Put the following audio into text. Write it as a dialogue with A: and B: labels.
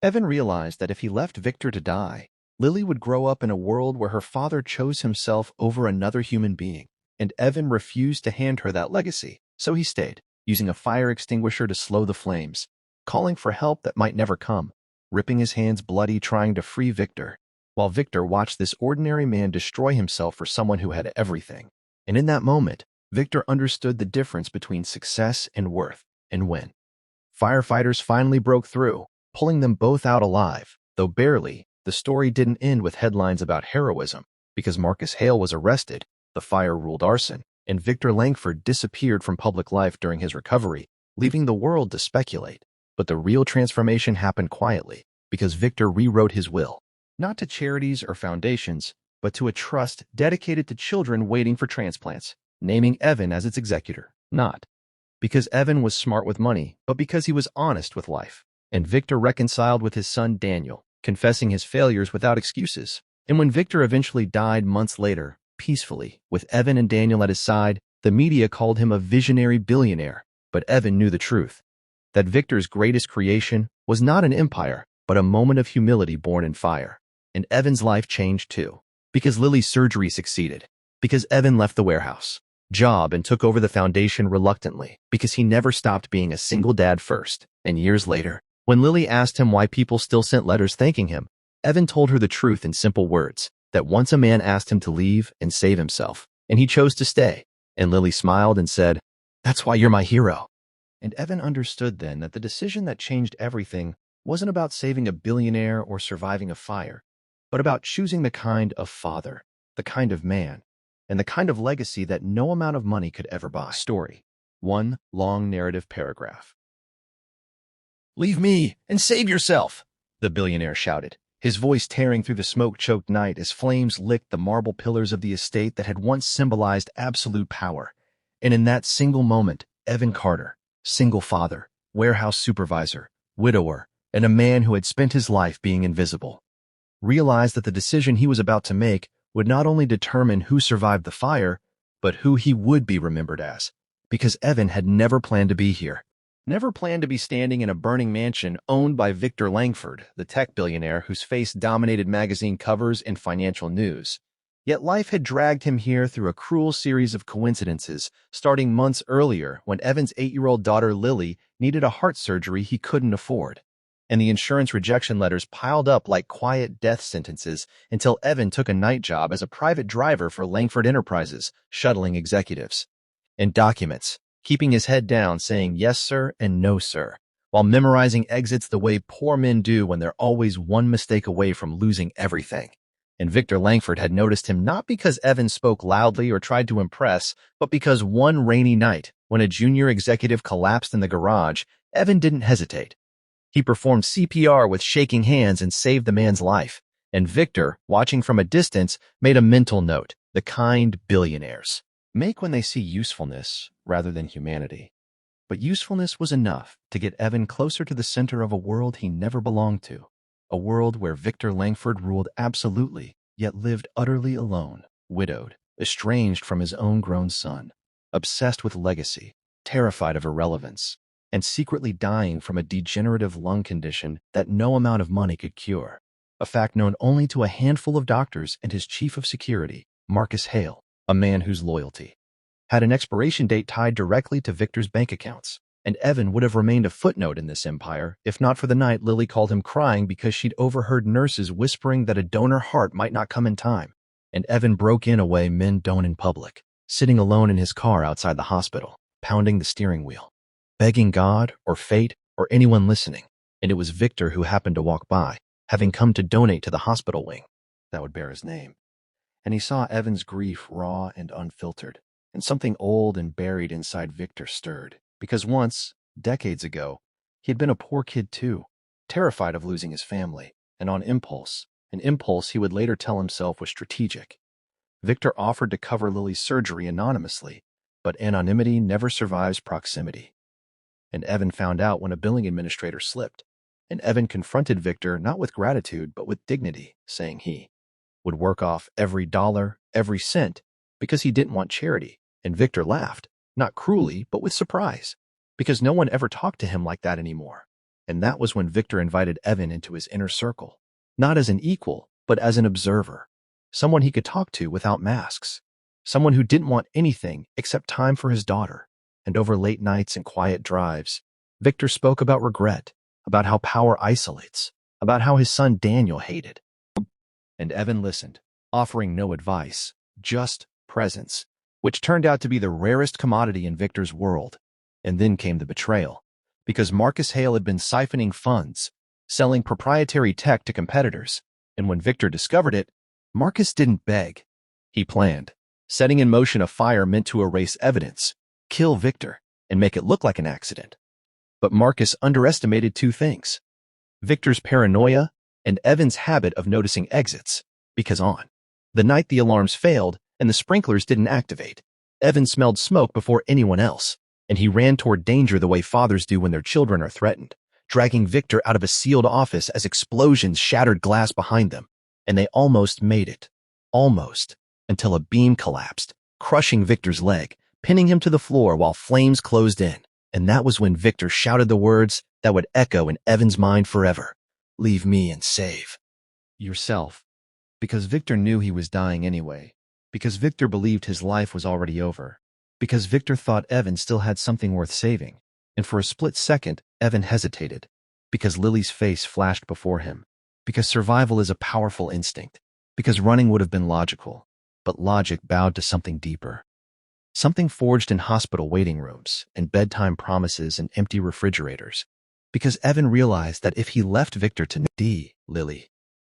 A: Evan realized that if he left Victor to die, Lily would grow up in a world where her father chose himself over another human being, and Evan refused to hand her that legacy, so he stayed, using a fire extinguisher to slow the flames, calling for help that might never come, ripping his hands bloody trying to free Victor, while Victor watched this ordinary man destroy himself for someone who had everything. And in that moment, Victor understood the difference between success and worth, and when firefighters finally broke through, pulling them both out alive, though barely, the story didn't end with headlines about heroism, because Marcus Hale was arrested, the fire ruled arson, and Victor Langford disappeared from public life during his recovery, leaving the world to speculate. But the real transformation happened quietly, because Victor rewrote his will, not to charities or foundations, but to a trust dedicated to children waiting for transplants, naming Evan as its executor, not because Evan was smart with money, but because he was honest with life. And Victor reconciled with his son Daniel, confessing his failures without excuses. And when Victor eventually died months later, peacefully, with Evan and Daniel at his side, the media called him a visionary billionaire. But Evan knew the truth, that Victor's greatest creation was not an empire, but a moment of humility born in fire. And Evan's life changed too, because Lily's surgery succeeded, because Evan left the warehouse job and took over the foundation reluctantly, because he never stopped being a single dad first. And years later, when Lily asked him why people still sent letters thanking him, Evan told her the truth in simple words, that once a man asked him to leave and save himself, and he chose to stay. And Lily smiled and said, "That's why you're my hero." And Evan understood then that the decision that changed everything wasn't about saving a billionaire or surviving a fire, but about choosing the kind of father, the kind of man, and the kind of legacy that no amount of money could ever buy. Story. One long narrative paragraph. "Leave me and save yourself," the billionaire shouted, his voice tearing through the smoke-choked night as flames licked the marble pillars of the estate that had once symbolized absolute power. And in that single moment, Evan Carter, single father, warehouse supervisor, widower, and a man who had spent his life being invisible, realized that the decision he was about to make would not only determine who survived the fire, but who he would be remembered as. Because Evan had never planned to be here, never planned to be standing in a burning mansion owned by Victor Langford, the tech billionaire whose face dominated magazine covers and financial news. Yet life had dragged him here through a cruel series of coincidences, starting months earlier when Evan's 8-year-old daughter Lily needed a heart surgery he couldn't afford. And the insurance rejection letters piled up like quiet death sentences until Evan took a night job as a private driver for Langford Enterprises, shuttling executives. And documents, keeping his head down, saying yes, sir, and no, sir, while memorizing exits the way poor men do when they're always one mistake away from losing everything. And Victor Langford had noticed him not because Evan spoke loudly or tried to impress, but because one rainy night, when a junior executive collapsed in the garage, Evan didn't hesitate. He performed CPR with shaking hands and saved the man's life. And Victor, watching from a distance, made a mental note, the kind billionaires make when they see usefulness rather than humanity. But usefulness was enough to get Evan closer to the center of a world he never belonged to, a world where Victor Langford ruled absolutely, yet lived utterly alone, widowed, estranged from his own grown son, obsessed with legacy, terrified of irrelevance, and secretly dying from a degenerative lung condition that no amount of money could cure, a fact known only to a handful of doctors and his chief of security, Marcus Hale, a man whose loyalty had an expiration date tied directly to Victor's bank accounts. And Evan would have remained a footnote in this empire if not for the night Lily called him crying because she'd overheard nurses whispering that a donor heart might not come in time. And Evan broke in a way men don't in public, sitting alone in his car outside the hospital, pounding the steering wheel, begging God or fate or anyone listening. And it was Victor who happened to walk by, having come to donate to the hospital wing that would bear his name. And he saw Evan's grief raw and unfiltered, and something old and buried inside Victor stirred. Because once, decades ago, he had been a poor kid too, terrified of losing his family, and on impulse, an impulse he would later tell himself was strategic, Victor offered to cover Lily's surgery anonymously, but anonymity never survives proximity. And Evan found out when a billing administrator slipped, and Evan confronted Victor not with gratitude but with dignity, saying he would work off every dollar, every cent, because he didn't want charity. And Victor laughed. Not cruelly, but with surprise, because no one ever talked to him like that anymore. And that was when Victor invited Evan into his inner circle, not as an equal, but as an observer, someone he could talk to without masks, someone who didn't want anything except time for his daughter. And over late nights and quiet drives, Victor spoke about regret, about how power isolates, about how his son Daniel hated. And Evan listened, offering no advice, just presence, which turned out to be the rarest commodity in Victor's world. And then came the betrayal, because Marcus Hale had been siphoning funds, selling proprietary tech to competitors. And when Victor discovered it, Marcus didn't beg. He planned, setting in motion a fire meant to erase evidence, kill Victor, and make it look like an accident. But Marcus underestimated two things: Victor's paranoia and Evan's habit of noticing exits, because on the night the alarms failed and the sprinklers didn't activate, Evan smelled smoke before anyone else, and he ran toward danger the way fathers do when their children are threatened, dragging Victor out of a sealed office as explosions shattered glass behind them. And they almost made it. Almost. Until a beam collapsed, crushing Victor's leg, pinning him to the floor while flames closed in. And that was when Victor shouted the words that would echo in Evan's mind forever: "Leave me and save yourself." Because Victor knew he was dying anyway. Because Victor believed his life was already over. Because Victor thought Evan still had something worth saving. And for a split second, Evan hesitated. Because Lily's face flashed before him. Because survival is a powerful instinct. Because running would have been logical. But logic bowed to something deeper. Something forged in hospital waiting rooms, and bedtime promises and empty refrigerators. Because Evan realized that if he left Victor to Lily,